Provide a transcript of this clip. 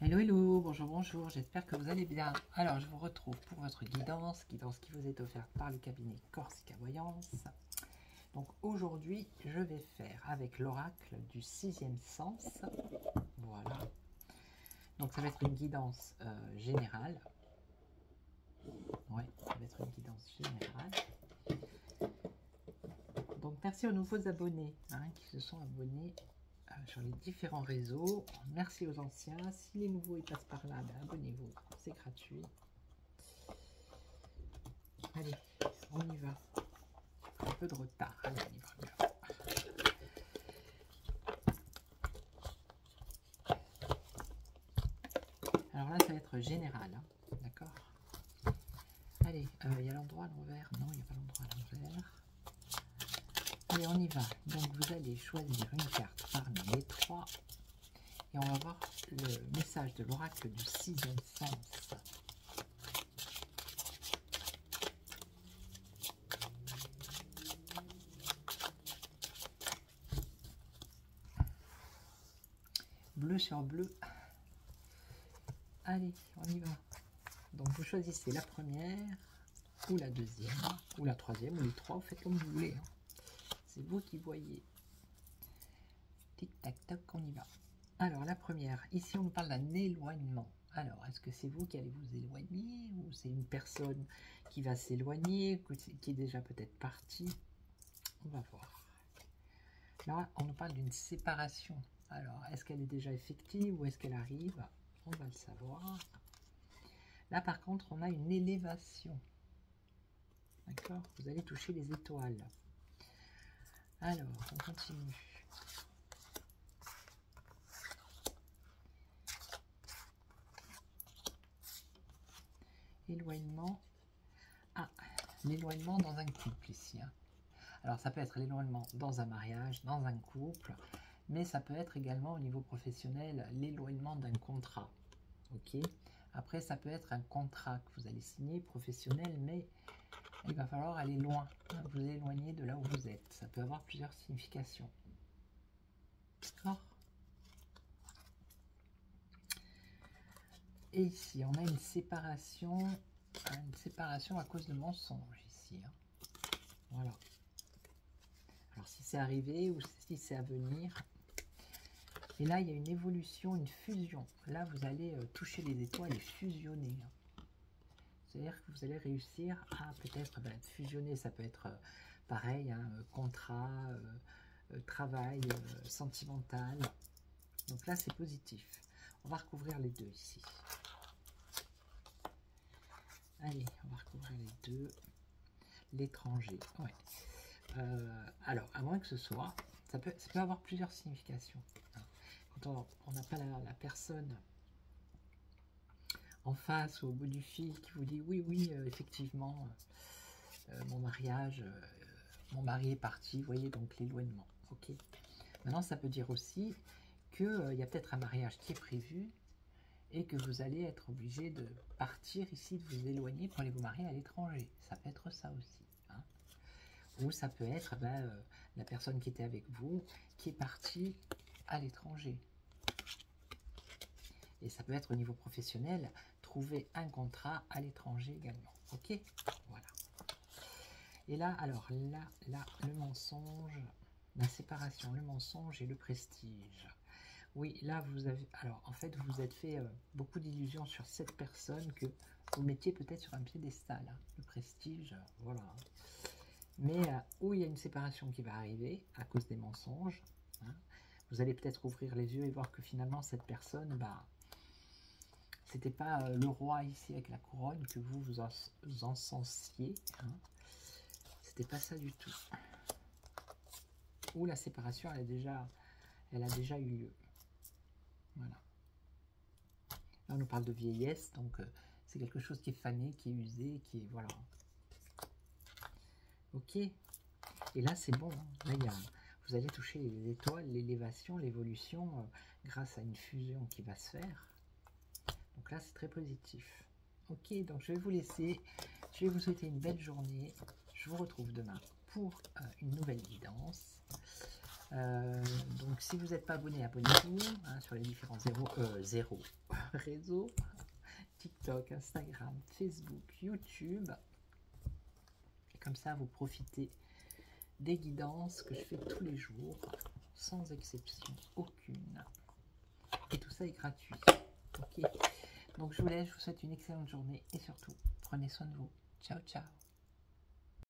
Hello, hello, bonjour, bonjour, j'espère que vous allez bien. Alors, je vous retrouve pour votre guidance qui vous est offerte par le cabinet Corsica Voyance. Donc, aujourd'hui, je vais faire avec l'oracle du sixième sens. Voilà. Donc, ça va être une guidance générale. Ouais, ça va être une guidance générale. Donc, merci aux nouveaux abonnés qui se sont abonnés sur les différents réseaux. Merci aux anciens. Si les nouveaux ils passent par là, ben, abonnez-vous, c'est gratuit. Allez, on y va. Un peu de retard. Allez, on y va. Alors là, ça va être général, d'accord. Allez, il y a l'endroit à l'envers. Non, il n'y a pas l'endroit à l'envers. Allez, on y va. Donc, vous allez choisir une carte parmi les trois. Et on va voir le message de l'oracle du sixième sens. Bleu sur bleu. Allez, on y va. Donc, vous choisissez la première, ou la deuxième, ou la troisième, ou les trois. Vous faites comme vous voulez. C'est vous qui voyez. Tic tac tac, on y va. Alors la première, ici on nous parle d'un éloignement. Alors est-ce que c'est vous qui allez vous éloigner ou c'est une personne qui va s'éloigner, qui est déjà peut-être partie? On va voir. Là on nous parle d'une séparation. Alors est-ce qu'elle est déjà effective ou est-ce qu'elle arrive? On va le savoir. Là par contre on a une élévation. D'accord? Vous allez toucher les étoiles. Alors on continue. Éloignement. Ah, l'éloignement dans un couple ici. Alors ça peut être l'éloignement dans un mariage, dans un couple, mais ça peut être également au niveau professionnel l'éloignement d'un contrat. Ok. Après ça peut être un contrat que vous allez signer professionnel, mais il va falloir aller loin, vous éloigner de là où vous êtes. Ça peut avoir plusieurs significations. D'accord. Et ici on a une séparation à cause de mensonges ici. Voilà. Alors si c'est arrivé ou si c'est à venir. Et là il y a une évolution, une fusion. Là vous allez toucher les étoiles et fusionner. C'est-à-dire que vous allez réussir à peut-être fusionner. Ça peut être pareil, contrat, travail, sentimental. Donc là c'est positif. On va recouvrir les deux ici. Allez, on va recouvrir les deux. L'étranger, ouais. Alors, à moins que ce soit, ça peut avoir plusieurs significations. Quand on n'a pas la personne en face ou au bout du fil qui vous dit oui, effectivement, mon mariage, mon mari est parti, vous voyez, donc l'éloignement. Ok. Maintenant, ça peut dire aussi qu'il y a peut-être un mariage qui est prévu et que vous allez être obligé de partir ici, de vous éloigner pour aller vous marier à l'étranger. Ça peut être ça aussi. Ou ça peut être la personne qui était avec vous qui est partie à l'étranger. Et ça peut être au niveau professionnel, trouver un contrat à l'étranger également. Ok, voilà. Et là, alors là, le mensonge, la séparation, le mensonge et le prestige. Oui, là, vous avez... Alors, en fait, vous vous êtes fait beaucoup d'illusions sur cette personne que vous mettiez peut-être sur un piédestal. Le prestige, voilà. Mais où il y a une séparation qui va arriver à cause des mensonges, vous allez peut-être ouvrir les yeux et voir que finalement cette personne, c'était pas le roi ici avec la couronne que vous encensiez, c'était pas ça du tout. Ou la séparation elle a déjà eu lieu. Voilà. Là on nous parle de vieillesse, donc c'est quelque chose qui est fané, qui est usé, qui est voilà. Ok, et là c'est bon, là vous allez toucher les étoiles, l'élévation, l'évolution grâce à une fusion qui va se faire. Donc là c'est très positif. Ok, donc je vais vous laisser, je vais vous souhaiter une belle journée. Je vous retrouve demain pour une nouvelle guidance. Donc si vous n'êtes pas abonné, abonnez-vous sur les différents zéros. réseaux, TikTok, Instagram, Facebook, YouTube. Et comme ça, vous profitez des guidances que je fais tous les jours, sans exception aucune. Et tout ça est gratuit. Ok. Donc je vous laisse, je vous souhaite une excellente journée et surtout, prenez soin de vous. Ciao, ciao.